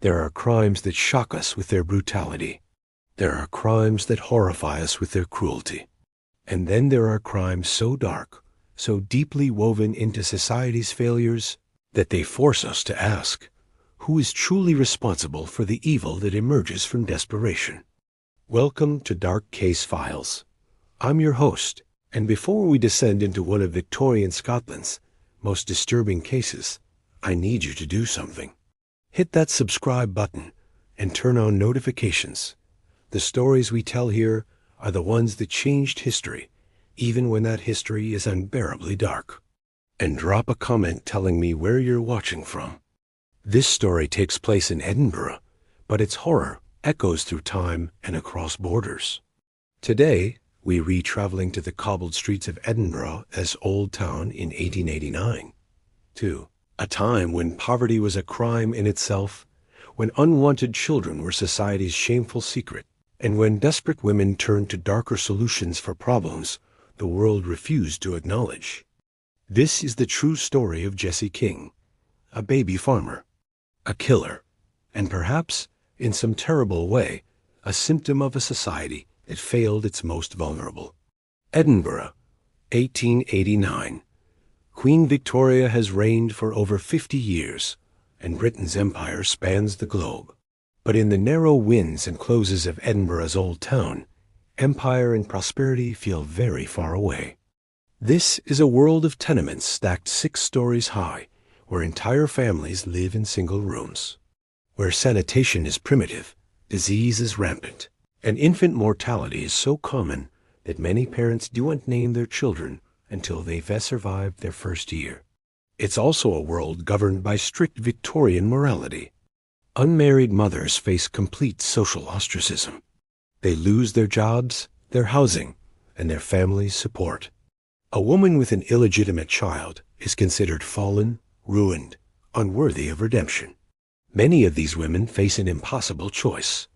There are crimes that shock us with their brutality. There are crimes that horrify us with their cruelty. And then there are crimes so dark, so deeply woven into society's failures, that they force us to ask, who is truly responsible for the evil that emerges from desperation? Welcome to Dark Case Files. I'm your host, and before we descend into one of Victorian Scotland's most disturbing cases, I need you to do something. Hit that subscribe button and turn on notifications. The stories we tell here are the ones that changed history, even when that history is unbearably dark. And drop a comment telling me where you're watching from. This story takes place in Edinburgh, but its horror echoes through time and across borders. Today, we read traveling to the cobbled streets of Edinburgh as Old Town in 1889. To a time when poverty was a crime in itself, when unwanted children were society's shameful secret, and when desperate women turned to darker solutions for problems the world refused to acknowledge. This is the true story of Jessie King, a baby farmer, a killer, and perhaps, in some terrible way, a symptom of a society that failed its most vulnerable. Edinburgh, 1889. Queen Victoria has reigned for over 50 years, and Britain's empire spans the globe. But in the narrow wynds and closes of Edinburgh's Old Town, empire and prosperity feel very far away. This is a world of tenements stacked 6 stories high, where entire families live in single rooms, where sanitation is primitive, disease is rampant, and infant mortality is so common that many parents don't name their children until they've survived their first year. It's also a world governed by strict Victorian morality. Unmarried mothers face complete social ostracism. They lose their jobs, their housing, and their family's support. A woman with an illegitimate child is considered fallen, ruined, unworthy of redemption. Many of these women face an impossible choice: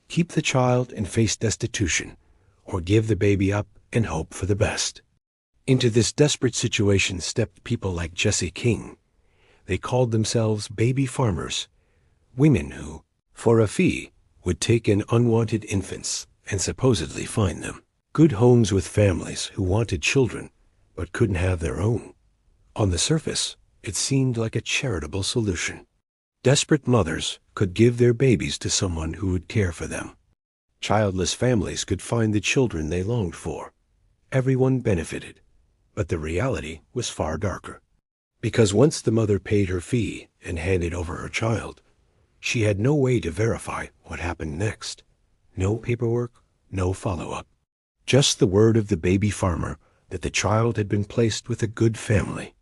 keep the child and face destitution, or give the baby up and hope for the best. Into this desperate situation stepped people like Jessie King. They called themselves baby farmers, women who, for a fee, would take in unwanted infants and supposedly find them. Good homes with families who wanted children but couldn't have their own. On the surface, it seemed like a charitable solution. Desperate mothers could give their babies to someone who would care for them. Childless families could find the children they longed for. Everyone benefited, but the reality was far darker. Because once the mother paid her fee and handed over her child, she had no way to verify what happened next. No paperwork, no follow-up. Just the word of the baby farmer that the child had been placed with a good family.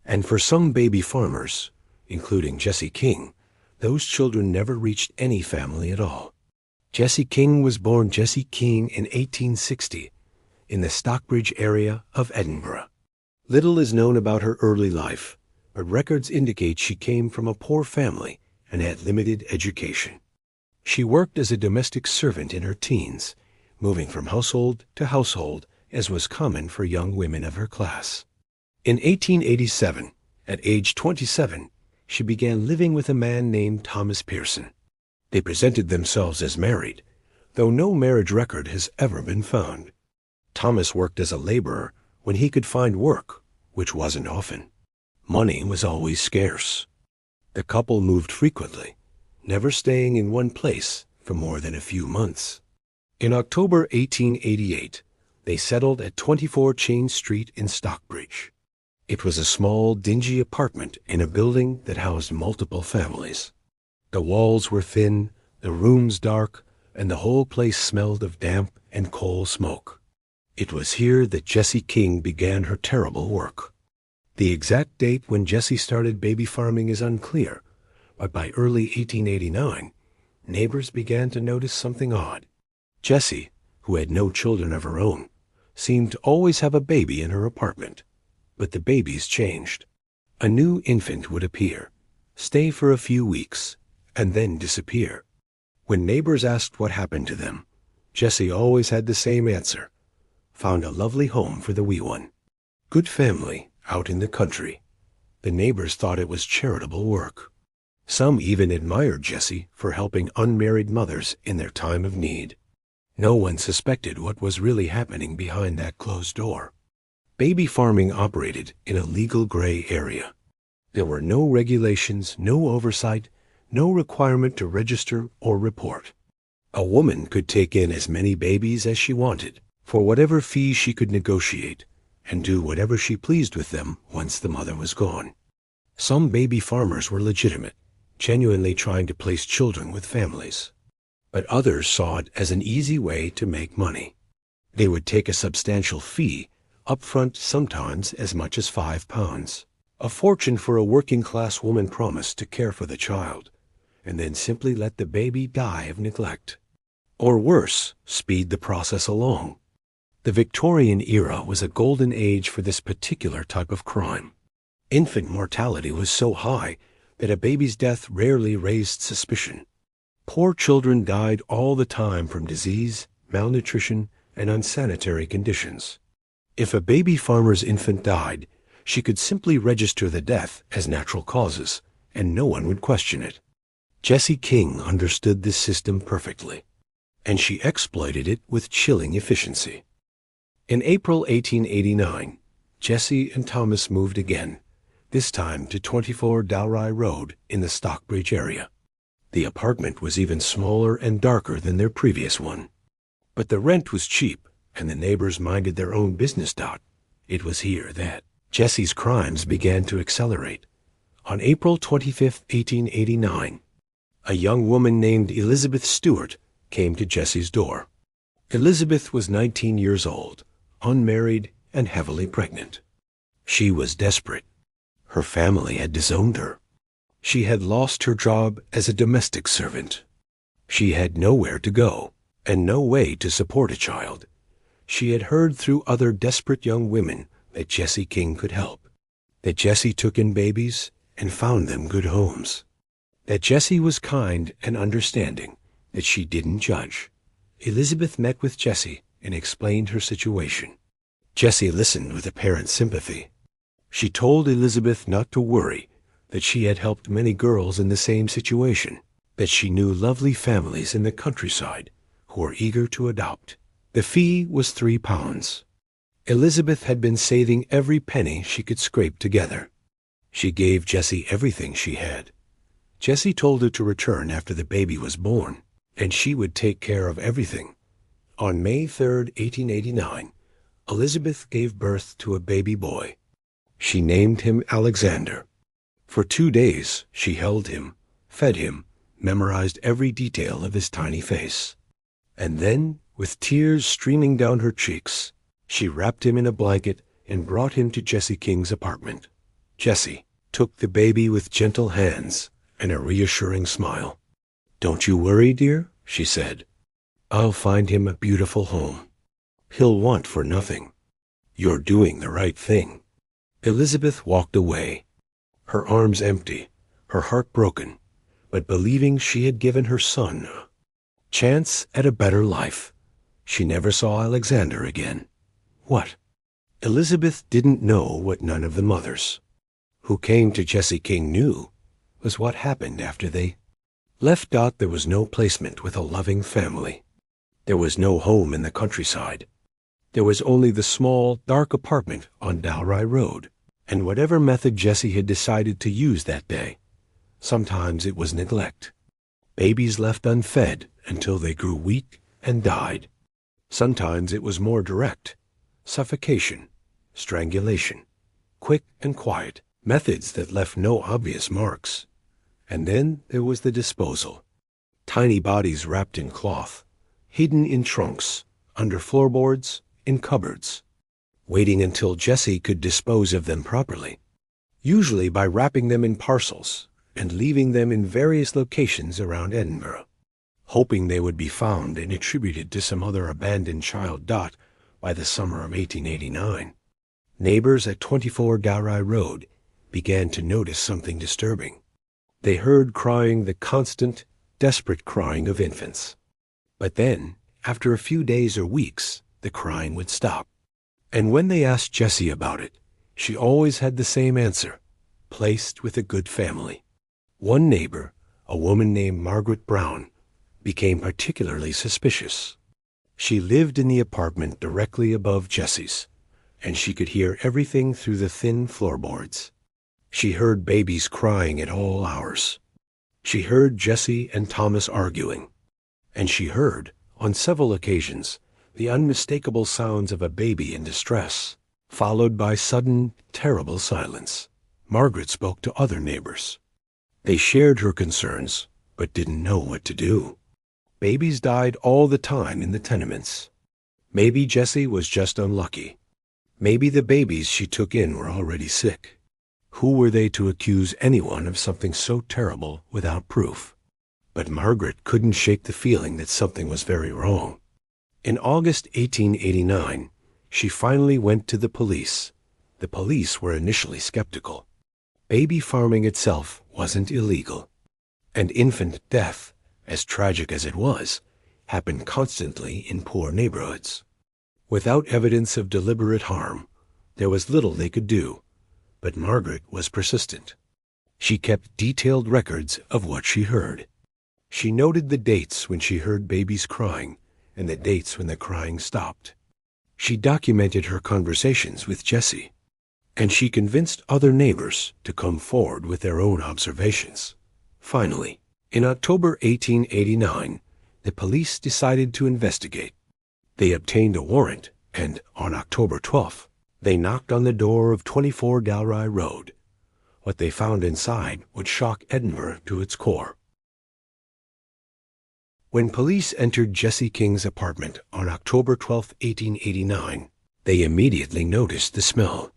And for some baby farmers, including Jessie King, those children never reached any family at all. Jessie King was born Jessie King in 1860 in the Stockbridge area of Edinburgh. Little is known about her early life, but records indicate she came from a poor family and had limited education. She worked as a domestic servant in her teens, moving from household to household as was common for young women of her class. In 1887, at age 27, she began living with a man named Thomas Pearson. They presented themselves as married, though no marriage record has ever been found. Thomas worked as a laborer when he could find work, which wasn't often. Money was always scarce. The couple moved frequently, never staying in one place for more than a few months. In October 1888, they settled at 24 Chain Street in Stockbridge. It was a small, dingy apartment in a building that housed multiple families. The walls were thin, the rooms dark, and the whole place smelled of damp and coal smoke. It was here that Jessie King began her terrible work. The exact date when Jessie started baby farming is unclear, but by early 1889, neighbors began to notice something odd. Jessie, who had no children of her own, seemed to always have a baby in her apartment. But the babies changed. A new infant would appear, stay for a few weeks, and then disappear. When neighbors asked what happened to them, Jessie always had the same answer: found a lovely home for the wee one. Good family, out in the country. The neighbors thought it was charitable work. Some even admired Jessie for helping unmarried mothers in their time of need. No one suspected what was really happening behind that closed door. Baby farming operated in a legal gray area. There were no regulations, no oversight, no requirement to register or report. A woman could take in as many babies as she wanted, for whatever fee she could negotiate, and do whatever she pleased with them once the mother was gone. Some baby farmers were legitimate, genuinely trying to place children with families. But others saw it as an easy way to make money. They would take a substantial fee, upfront sometimes as much as £5, a fortune for a working-class woman promised to care for the child, and then simply let the baby die of neglect. Or worse, speed the process along. The Victorian era was a golden age for this particular type of crime. Infant mortality was so high that a baby's death rarely raised suspicion. Poor children died all the time from disease, malnutrition, and unsanitary conditions. If a baby farmer's infant died, she could simply register the death as natural causes, and no one would question it. Jessie King understood this system perfectly, and she exploited it with chilling efficiency. In April 1889, Jessie and Thomas moved again, this time to 24 Dalry Road in the Stockbridge area. The apartment was even smaller and darker than their previous one. But the rent was cheap, and the neighbors minded their own business. It was here that Jessie's crimes began to accelerate. On April 25, 1889, a young woman named Elizabeth Stewart came to Jessie's door. Elizabeth was 19 years old, unmarried, and heavily pregnant. She was desperate. Her family had disowned her. She had lost her job as a domestic servant. She had nowhere to go, and no way to support a child. She had heard through other desperate young women that Jessie King could help, that Jessie took in babies and found them good homes, that Jessie was kind and understanding, that she didn't judge. Elizabeth met with Jessie and explained her situation. Jessie listened with apparent sympathy. She told Elizabeth not to worry, that she had helped many girls in the same situation, that she knew lovely families in the countryside who were eager to adopt. The fee was £3. Elizabeth had been saving every penny she could scrape together. She gave Jessie everything she had. Jessie told her to return after the baby was born, and she would take care of everything. On May 3, 1889, Elizabeth gave birth to a baby boy. She named him Alexander. For 2 days she held him, fed him, memorized every detail of his tiny face. And then, with tears streaming down her cheeks, she wrapped him in a blanket and brought him to Jessie King's apartment. Jessie took the baby with gentle hands and a reassuring smile. "Don't you worry, dear," she said. "I'll find him a beautiful home. He'll want for nothing. You're doing the right thing." Elizabeth walked away, her arms empty, her heart broken, but believing she had given her son a chance at a better life. She never saw Alexander again. What? Elizabeth didn't know what none of the mothers who came to Jessie King knew was what happened after they left. There was no placement with a loving family. There was no home in the countryside. There was only the small, dark apartment on Dalry Road, and whatever method Jessie had decided to use that day, sometimes it was neglect. Babies left unfed until they grew weak and died. Sometimes it was more direct: suffocation, strangulation, quick and quiet, methods that left no obvious marks. And then there was the disposal. Tiny bodies wrapped in cloth, hidden in trunks, under floorboards, in cupboards, waiting until Jessie could dispose of them properly, usually by wrapping them in parcels and leaving them in various locations around Edinburgh, hoping they would be found and attributed to some other abandoned child. By the summer of 1889, neighbors at 24 Dalry Road began to notice something disturbing. They heard crying, the constant, desperate crying of infants. But then, after a few days or weeks, the crying would stop. And when they asked Jessie about it, she always had the same answer: placed with a good family. One neighbor, a woman named Margaret Brown, became particularly suspicious. She lived in the apartment directly above Jessie's, and she could hear everything through the thin floorboards. She heard babies crying at all hours. She heard Jessie and Thomas arguing, and she heard, on several occasions, the unmistakable sounds of a baby in distress, followed by sudden, terrible silence. Margaret spoke to other neighbors. They shared her concerns, but didn't know what to do. Babies died all the time in the tenements. Maybe Jessie was just unlucky. Maybe the babies she took in were already sick. Who were they to accuse anyone of something so terrible without proof? But Margaret couldn't shake the feeling that something was very wrong. In August 1889, she finally went to the police. The police were initially skeptical. Baby farming itself wasn't illegal, and infant death, as tragic as it was, happened constantly in poor neighborhoods. Without evidence of deliberate harm, there was little they could do, but Margaret was persistent. She kept detailed records of what she heard. She noted the dates when she heard babies crying and the dates when the crying stopped. She documented her conversations with Jessie, and she convinced other neighbors to come forward with their own observations. Finally, in October 1889, the police decided to investigate. They obtained a warrant, and on October 12th, they knocked on the door of 24 Dalry Road. What they found inside would shock Edinburgh to its core. When police entered Jessie King's apartment on October 12, 1889, they immediately noticed the smell.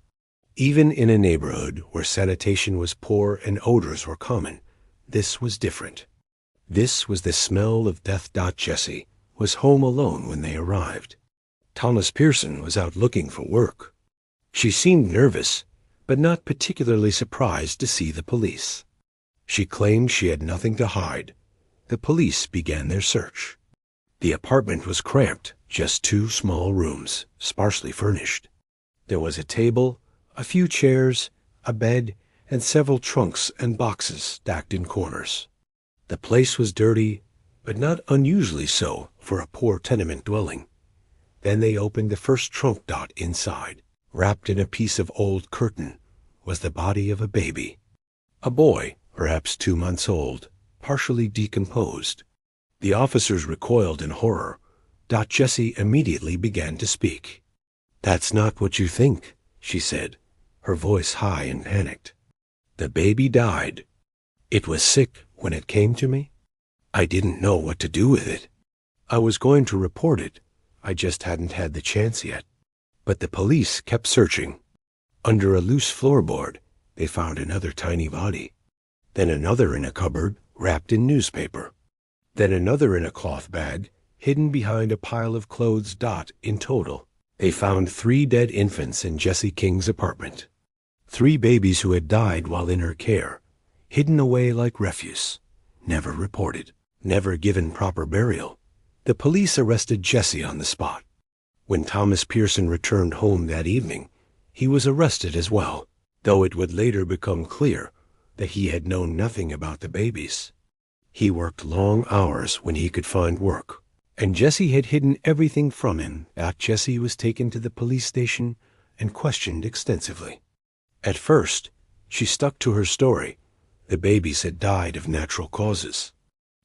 Even in a neighborhood where sanitation was poor and odors were common, this was different. This was the smell of death. Jessie was home alone when they arrived. Thomas Pearson was out looking for work. She seemed nervous, but not particularly surprised to see the police. She claimed she had nothing to hide. The police began their search. The apartment was cramped, just 2 small rooms, sparsely furnished. There was a table, a few chairs, a bed, and several trunks and boxes stacked in corners. The place was dirty, but not unusually so for a poor tenement dwelling. Then they opened the first trunk. Inside, wrapped in a piece of old curtain, was the body of a baby. A boy, perhaps 2 months old, partially decomposed. The officers recoiled in horror. Jessie immediately began to speak. "That's not what you think," she said, her voice high and panicked. "The baby died. It was sick when it came to me. I didn't know what to do with it. I was going to report it. I just hadn't had the chance yet." But the police kept searching. Under a loose floorboard, they found another tiny body. Then another in a cupboard, wrapped in newspaper. Then another in a cloth bag, hidden behind a pile of clothes. In total, they found 3 dead infants in Jessie King's apartment. 3 babies who had died while in her care, hidden away like refuse, never reported, never given proper burial. The police arrested Jessie on the spot. When Thomas Pearson returned home that evening, he was arrested as well, though it would later become clear that he had known nothing about the babies. He worked long hours when he could find work, and Jessie had hidden everything from him. Jessie was taken to the police station and questioned extensively. At first, she stuck to her story. The babies had died of natural causes.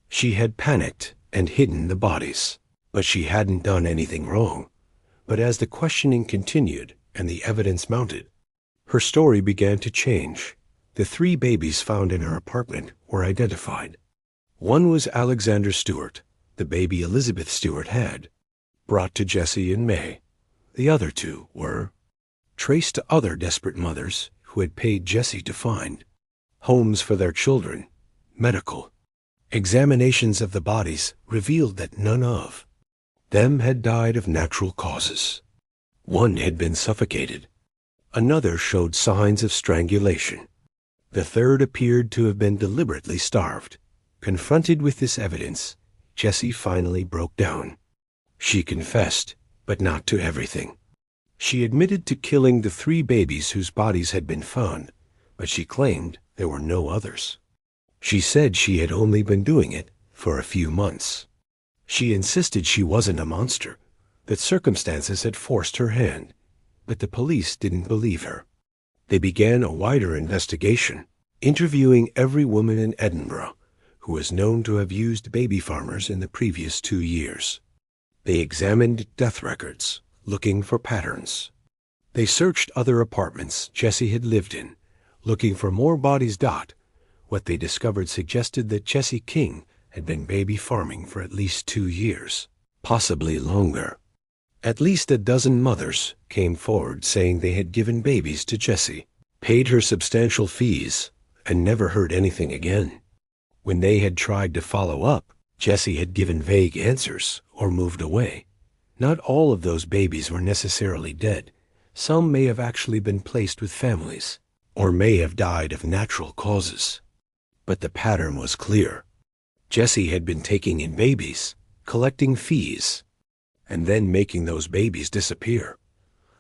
She had panicked and hidden the bodies, but she hadn't done anything wrong. But as the questioning continued and the evidence mounted, her story began to change. The 3 babies found in her apartment were identified. One was Alexander Stewart, the baby Elizabeth Stewart had, brought to Jessie in May. The other 2 were traced to other desperate mothers who had paid Jessie to find homes for their children, medical. Examinations of the bodies revealed that none of them had died of natural causes. One had been suffocated. Another showed signs of strangulation. The third appeared to have been deliberately starved. Confronted with this evidence, Jessie finally broke down. She confessed, but not to everything. She admitted to killing the 3 babies whose bodies had been found, but she claimed there were no others. She said she had only been doing it for a few months. She insisted she wasn't a monster, that circumstances had forced her hand, but the police didn't believe her. They began a wider investigation, interviewing every woman in Edinburgh who was known to have used baby farmers in the previous 2 years. They examined death records, looking for patterns. They searched other apartments Jessie had lived in, looking for more bodies. What they discovered suggested that Jessie King had been baby farming for at least 2 years, possibly longer. At least a dozen mothers came forward saying they had given babies to Jessie, paid her substantial fees, and never heard anything again. When they had tried to follow up, Jessie had given vague answers or moved away. Not all of those babies were necessarily dead. Some may have actually been placed with families, or may have died of natural causes. But the pattern was clear. Jessie had been taking in babies, collecting fees, and then making those babies disappear.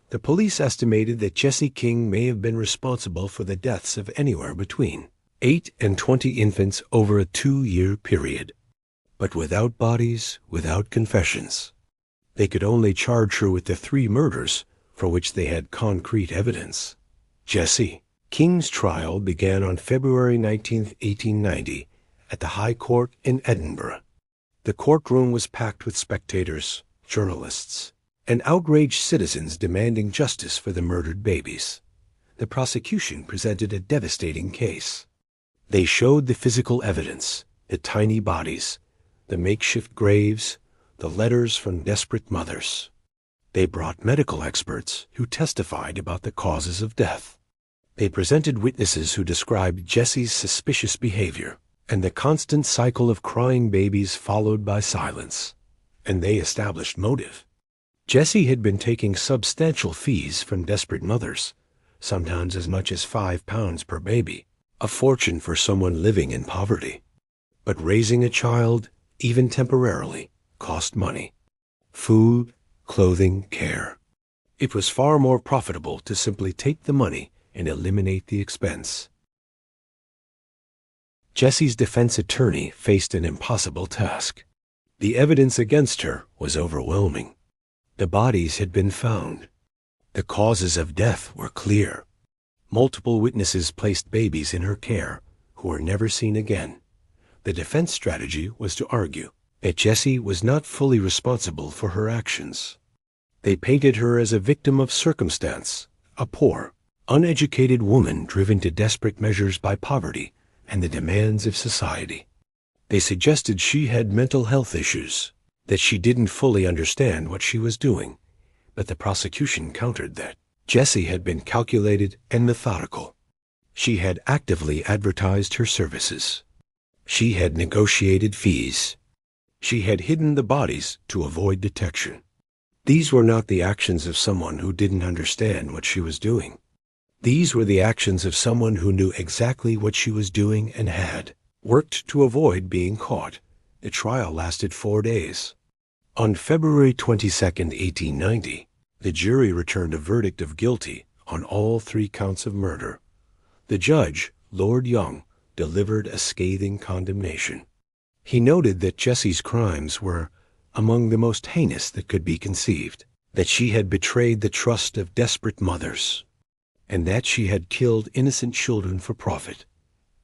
The police estimated that Jessie King may have been responsible for the deaths of anywhere between 8 and 20 infants over a 2-year period. But without bodies, without confessions. They could only charge her with the 3 murders for which they had concrete evidence. Jessie King's trial began on February 19, 1890, at the High Court in Edinburgh. The courtroom was packed with spectators, journalists, and outraged citizens demanding justice for the murdered babies. The prosecution presented a devastating case. They showed the physical evidence, the tiny bodies, the makeshift graves, the letters from desperate mothers. They brought medical experts who testified about the causes of death. They presented witnesses who described Jessie's suspicious behavior and the constant cycle of crying babies followed by silence. And they established motive. Jessie had been taking substantial fees from desperate mothers, sometimes as much as £5 per baby, a fortune for someone living in poverty. But raising a child, even temporarily, cost money. Food, clothing, care. It was far more profitable to simply take the money and eliminate the expense. Jessie's defense attorney faced an impossible task. The evidence against her was overwhelming. The bodies had been found. The causes of death were clear. Multiple witnesses placed babies in her care who were never seen again. The defense strategy was to argue that Jessie was not fully responsible for her actions. They painted her as a victim of circumstance, a poor, uneducated woman driven to desperate measures by poverty and the demands of society. They suggested she had mental health issues, that she didn't fully understand what she was doing, but the prosecution countered that Jessie had been calculated and methodical. She had actively advertised her services. She had negotiated fees. She had hidden the bodies to avoid detection. These were not the actions of someone who didn't understand what she was doing. These were the actions of someone who knew exactly what she was doing and had worked to avoid being caught. The trial lasted 4 days. On February 22, 1890, the jury returned a verdict of guilty on all 3 counts of murder. The judge, Lord Young, delivered a scathing condemnation. He noted that Jessie's crimes were among the most heinous that could be conceived, that she had betrayed the trust of desperate mothers, and that she had killed innocent children for profit.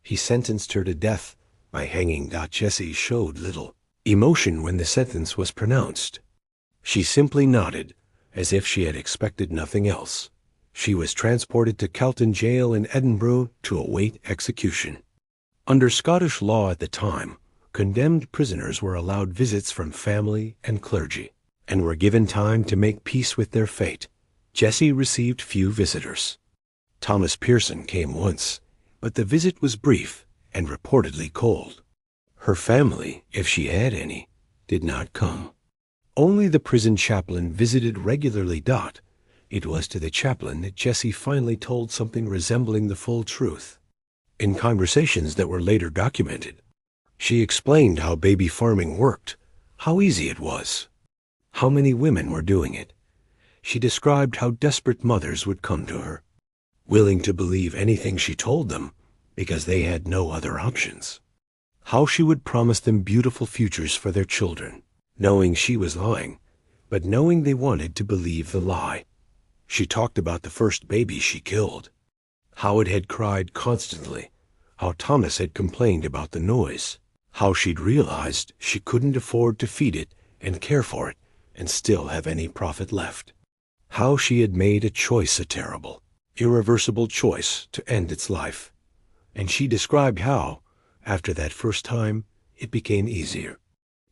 He sentenced her to death by hanging. Jessie showed little emotion when the sentence was pronounced. She simply nodded, as if she had expected nothing else. She was transported to Calton Jail in Edinburgh to await execution. Under Scottish law at the time, condemned prisoners were allowed visits from family and clergy, and were given time to make peace with their fate. Jessie received few visitors. Thomas Pearson came once, but the visit was brief and reportedly cold. Her family, if she had any, did not come. Only the prison chaplain visited regularly. It was to the chaplain that Jessie finally told something resembling the full truth. In conversations that were later documented, she explained how baby farming worked, how easy it was, how many women were doing it. She described how desperate mothers would come to her, willing to believe anything she told them because they had no other options. How she would promise them beautiful futures for their children, knowing she was lying, but knowing they wanted to believe the lie. She talked about the first baby she killed, how it had cried constantly, how Thomas had complained about the noise, how she'd realized she couldn't afford to feed it and care for it and still have any profit left. How she had made a choice, a terrible, irreversible choice to end its life. And she described how, after that first time, it became easier.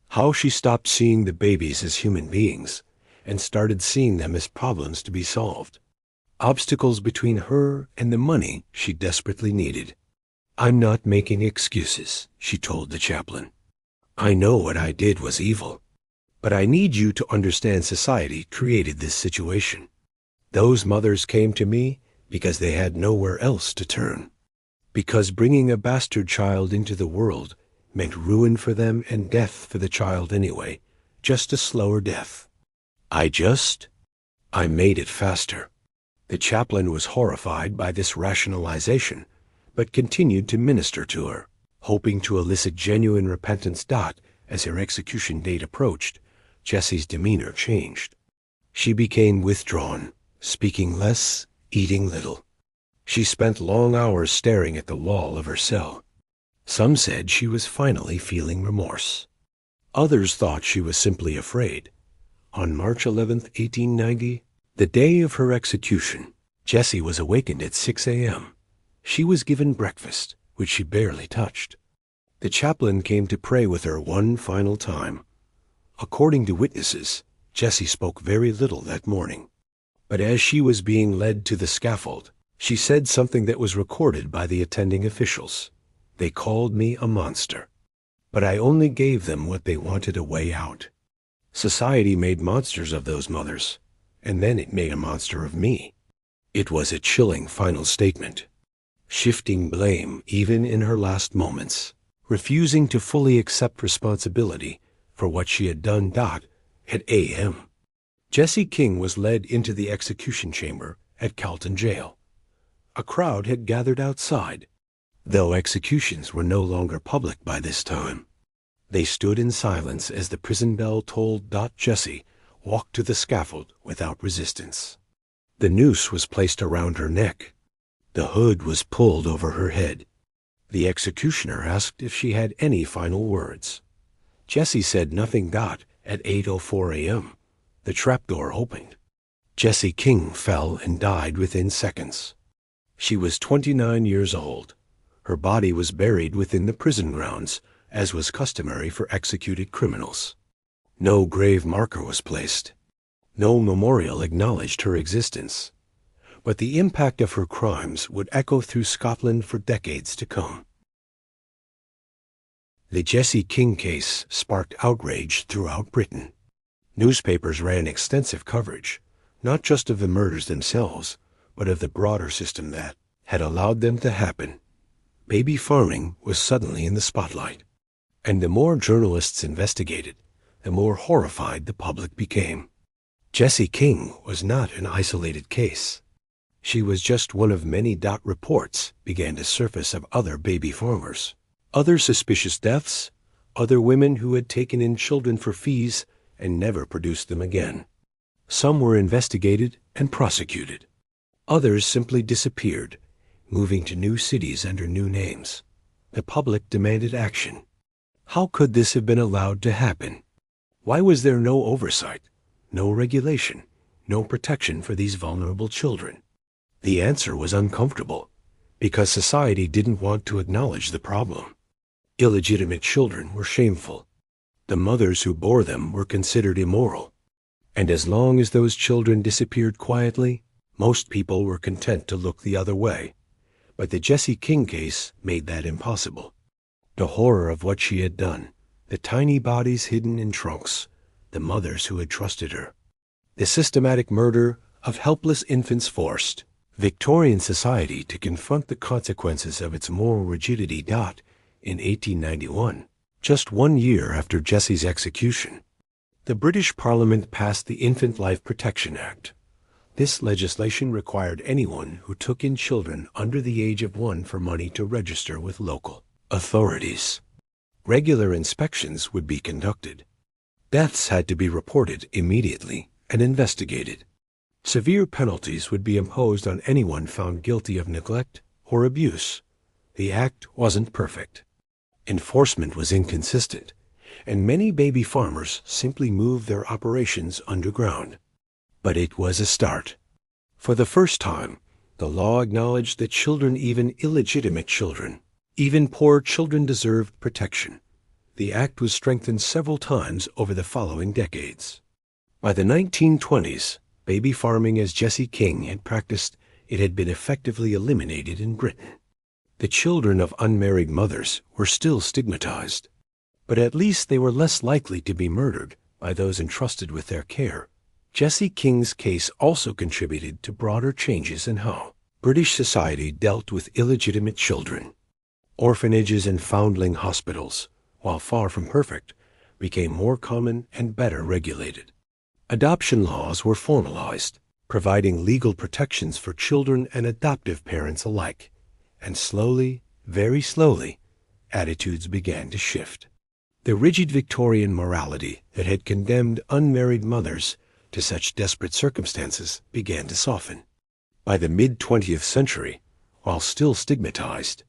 How she stopped seeing the babies as human beings and started seeing them as problems to be solved. Obstacles between her and the money she desperately needed. "I'm not making excuses," she told the chaplain. "I know what I did was evil. But I need you to understand society created this situation. Those mothers came to me because they had nowhere else to turn. Because bringing a bastard child into the world meant ruin for them and death for the child anyway, just a slower death. I made it faster." The chaplain was horrified by this rationalization, but continued to minister to her, hoping to elicit genuine repentance. As her execution date approached, Jessie's demeanor changed. She became withdrawn, speaking less, eating little. She spent long hours staring at the wall of her cell. Some said she was finally feeling remorse. Others thought she was simply afraid. On March 11, 1890, the day of her execution, Jessie was awakened at 6 a.m. She was given breakfast, which she barely touched. The chaplain came to pray with her one final time. According to witnesses, Jessie spoke very little that morning. But as she was being led to the scaffold, she said something that was recorded by the attending officials. "They called me a monster, but I only gave them what they wanted, a way out. Society made monsters of those mothers, and then it made a monster of me." It was a chilling final statement. Shifting blame even in her last moments, refusing to fully accept responsibility for what she had done. At a.m., Jessie King was led into the execution chamber at Calton Jail. A crowd had gathered outside, though executions were no longer public by this time. They stood in silence as the prison bell tolled. Jessie walked to the scaffold without resistance. The noose was placed around her neck. The hood was pulled over her head. The executioner asked if she had any final words. Jessie said nothing. At 8:04 a.m., the trapdoor opened. Jessie King fell and died within seconds. She was 29 years old. Her body was buried within the prison grounds, as was customary for executed criminals. No grave marker was placed. No memorial acknowledged her existence. But the impact of her crimes would echo through Scotland for decades to come. The Jessie King case sparked outrage throughout Britain. Newspapers ran extensive coverage, not just of the murders themselves, but of the broader system that had allowed them to happen. Baby farming was suddenly in the spotlight, and the more journalists investigated, the more horrified the public became. Jessie King was not an isolated case. She was just one of many. Reports began to surface of other baby farmers, other suspicious deaths, other women who had taken in children for fees and never produced them again. Some were investigated and prosecuted. Others simply disappeared, moving to new cities under new names. The public demanded action. How could this have been allowed to happen? Why was there no oversight, no regulation, no protection for these vulnerable children? The answer was uncomfortable, because society didn't want to acknowledge the problem. Illegitimate children were shameful. The mothers who bore them were considered immoral. And as long as those children disappeared quietly, most people were content to look the other way. But the Jessie King case made that impossible. The horror of what she had done, the tiny bodies hidden in trunks, the mothers who had trusted her, the systematic murder of helpless infants forced Victorian society to confront the consequences of its moral rigidity. In 1891, just 1 year after Jessie's execution, the British Parliament passed the Infant Life Protection Act. This legislation required anyone who took in children under the age of 1 for money to register with local authorities. Regular inspections would be conducted. Deaths had to be reported immediately and investigated. Severe penalties would be imposed on anyone found guilty of neglect or abuse. The act wasn't perfect. Enforcement was inconsistent, and many baby farmers simply moved their operations underground. But it was a start. For the first time, the law acknowledged that children, even illegitimate children, even poor children, deserved protection. The act was strengthened several times over the following decades. By the 1920s, baby farming as Jessie King had practiced it had been effectively eliminated in Britain. The children of unmarried mothers were still stigmatized, but at least they were less likely to be murdered by those entrusted with their care. Jessie King's case also contributed to broader changes in how British society dealt with illegitimate children. Orphanages and foundling hospitals, while far from perfect, became more common and better regulated. Adoption laws were formalized, providing legal protections for children and adoptive parents alike. And slowly, very slowly, attitudes began to shift. The rigid Victorian morality that had condemned unmarried mothers to such desperate circumstances began to soften. By the mid-20th century, while still stigmatized,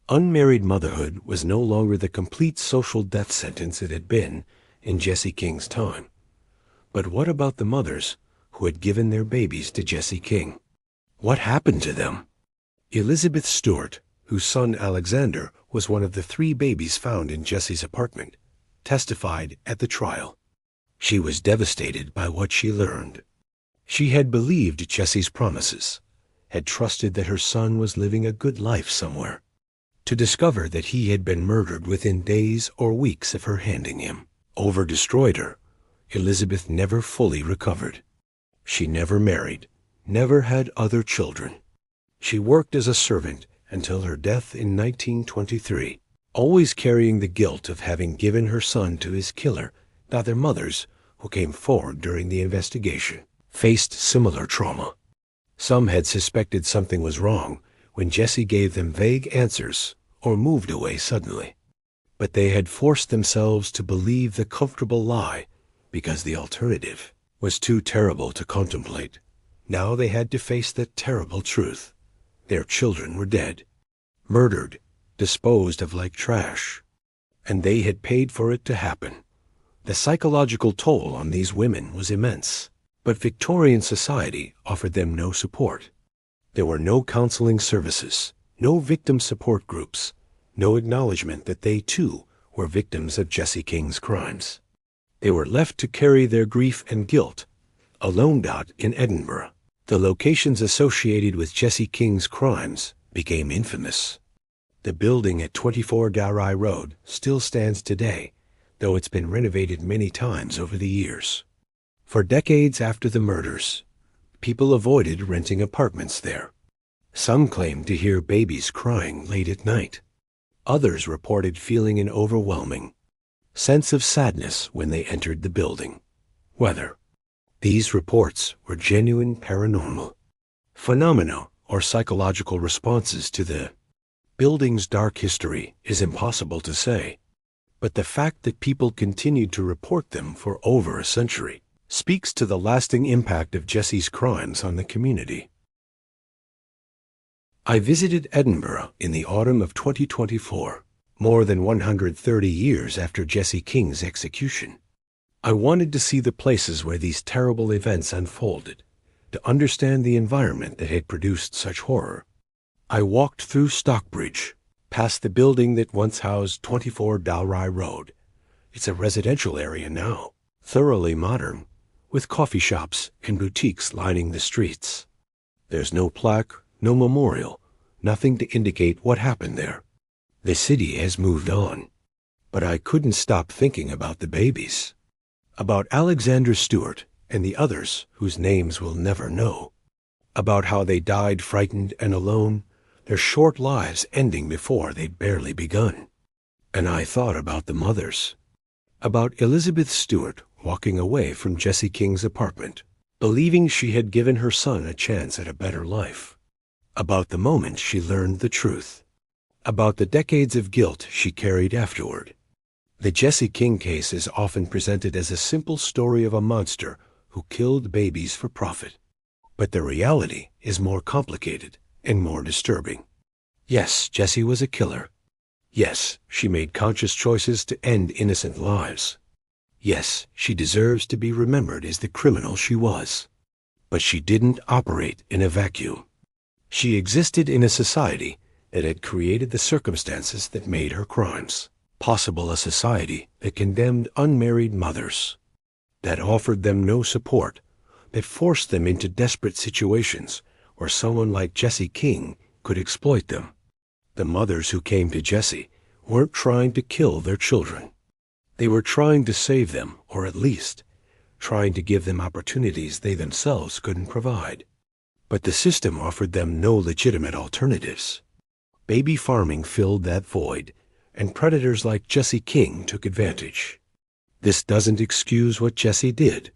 unmarried motherhood was no longer the complete social death sentence it had been in Jessie King's time. But what about the mothers who had given their babies to Jessie King? What happened to them? Elizabeth Stewart, whose son Alexander was one of the 3 babies found in Jessie's apartment, testified at the trial. She was devastated by what she learned. She had believed Jessie's promises, had trusted that her son was living a good life somewhere. To discover that he had been murdered within days or weeks of her handing him over destroyed her. Elizabeth never fully recovered. She never married, never had other children. She worked as a servant until her death in 1923, always carrying the guilt of having given her son to his killer. Other mothers who came forward during the investigation faced similar trauma. Some had suspected something was wrong when Jessie gave them vague answers or moved away suddenly. But they had forced themselves to believe the comfortable lie because the alternative was too terrible to contemplate. Now they had to face the terrible truth. Their children were dead, murdered, disposed of like trash, and they had paid for it to happen. The psychological toll on these women was immense, but Victorian society offered them no support. There were no counseling services, no victim support groups, no acknowledgement that they too were victims of Jessie King's crimes. They were left to carry their grief and guilt alone. In Edinburgh, the locations associated with Jessie King's crimes became infamous. The building at 24 Dalry Road still stands today, though it's been renovated many times over the years. For decades after the murders, people avoided renting apartments there. Some claimed to hear babies crying late at night. Others reported feeling an overwhelming sense of sadness when they entered the building. Whether these reports were genuine paranormal phenomena or psychological responses to the building's dark history is impossible to say. But the fact that people continued to report them for over a century speaks to the lasting impact of Jessie's crimes on the community. I visited Edinburgh in the autumn of 2024, more than 130 years after Jessie King's execution. I wanted to see the places where these terrible events unfolded, to understand the environment that had produced such horror. I walked through Stockbridge, past the building that once housed 24 Dalry Road. It's a residential area now, thoroughly modern, with coffee shops and boutiques lining the streets. There's no plaque, no memorial, nothing to indicate what happened there. The city has moved on. But I couldn't stop thinking about the babies, about Alexander Stewart and the others whose names we'll never know, about how they died frightened and alone, their short lives ending before they'd barely begun. And I thought about the mothers, about Elizabeth Stewart walking away from Jessie King's apartment, believing she had given her son a chance at a better life, about the moment she learned the truth, about the decades of guilt she carried afterward, The Jessie King case is often presented as a simple story of a monster who killed babies for profit. But the reality is more complicated and more disturbing. Yes, Jessie was a killer. Yes, she made conscious choices to end innocent lives. Yes, she deserves to be remembered as the criminal she was. But she didn't operate in a vacuum. She existed in a society that had created the circumstances that made her crimes possible, a society that condemned unmarried mothers, that offered them no support, that forced them into desperate situations where someone like Jessie King could exploit them. The mothers who came to Jessie weren't trying to kill their children. They were trying to save them, or at least trying to give them opportunities they themselves couldn't provide. But the system offered them no legitimate alternatives. Baby farming filled that void, and predators like Jessie King took advantage. This doesn't excuse what Jessie did.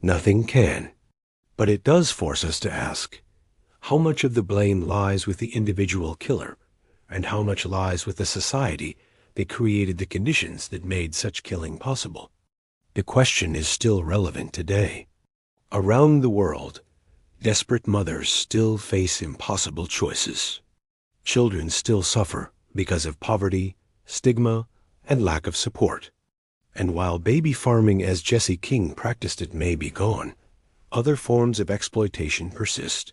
Nothing can. But it does force us to ask, how much of the blame lies with the individual killer, and how much lies with the society that created the conditions that made such killing possible? The question is still relevant today. Around the world, desperate mothers still face impossible choices. Children still suffer because of poverty, stigma, and lack of support. And while baby farming as Jessie King practiced it may be gone, other forms of exploitation persist.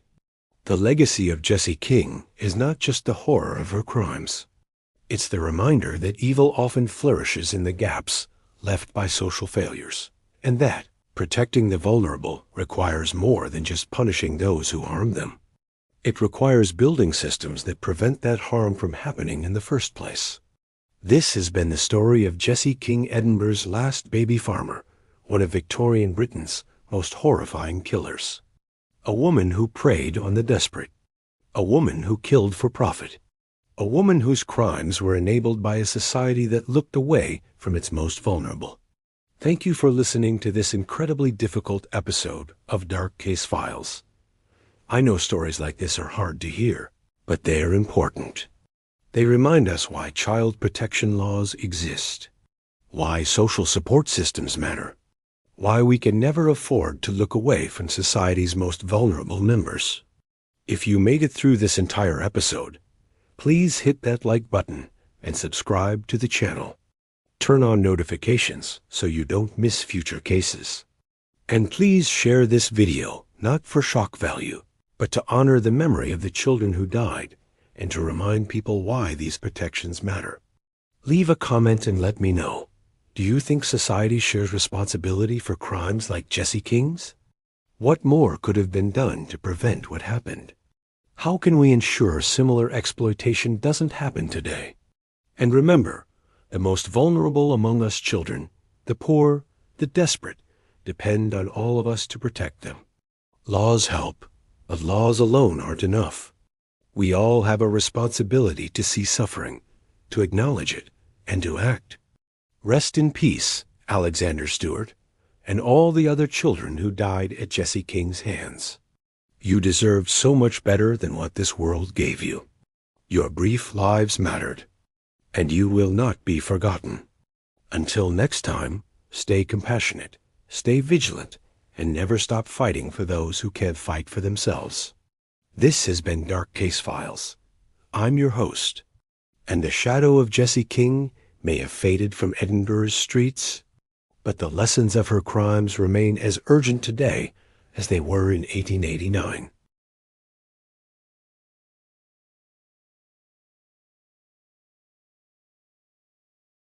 The legacy of Jessie King is not just the horror of her crimes. It's the reminder that evil often flourishes in the gaps left by social failures, and that protecting the vulnerable requires more than just punishing those who harm them. It requires building systems that prevent that harm from happening in the first place. This has been the story of Jessie King, Edinburgh's last baby farmer, one of Victorian Britain's most horrifying killers. A woman who preyed on the desperate. A woman who killed for profit. A woman whose crimes were enabled by a society that looked away from its most vulnerable. Thank you for listening to this incredibly difficult episode of Dark Case Files. I know stories like this are hard to hear, but they are important. They remind us why child protection laws exist, why social support systems matter, why we can never afford to look away from society's most vulnerable members. If you made it through this entire episode, please hit that like button and subscribe to the channel. Turn on notifications so you don't miss future cases. And please share this video, not for shock value, but to honor the memory of the children who died and to remind people why these protections matter. Leave a comment and let me know. Do you think society shares responsibility for crimes like Jessie King's? What more could have been done to prevent what happened? How can we ensure similar exploitation doesn't happen today? And remember, the most vulnerable among us children, the poor, the desperate, depend on all of us to protect them. Laws help, but laws alone aren't enough. We all have a responsibility to see suffering, to acknowledge it, and to act. Rest in peace, Alexander Stewart, and all the other children who died at Jessie King's hands. You deserved so much better than what this world gave you. Your brief lives mattered, and you will not be forgotten. Until next time, stay compassionate, stay vigilant, and never stop fighting for those who can't fight for themselves. This has been Dark Case Files. I'm your host, and the shadow of Jessie King may have faded from Edinburgh's streets, but the lessons of her crimes remain as urgent today as they were in 1889.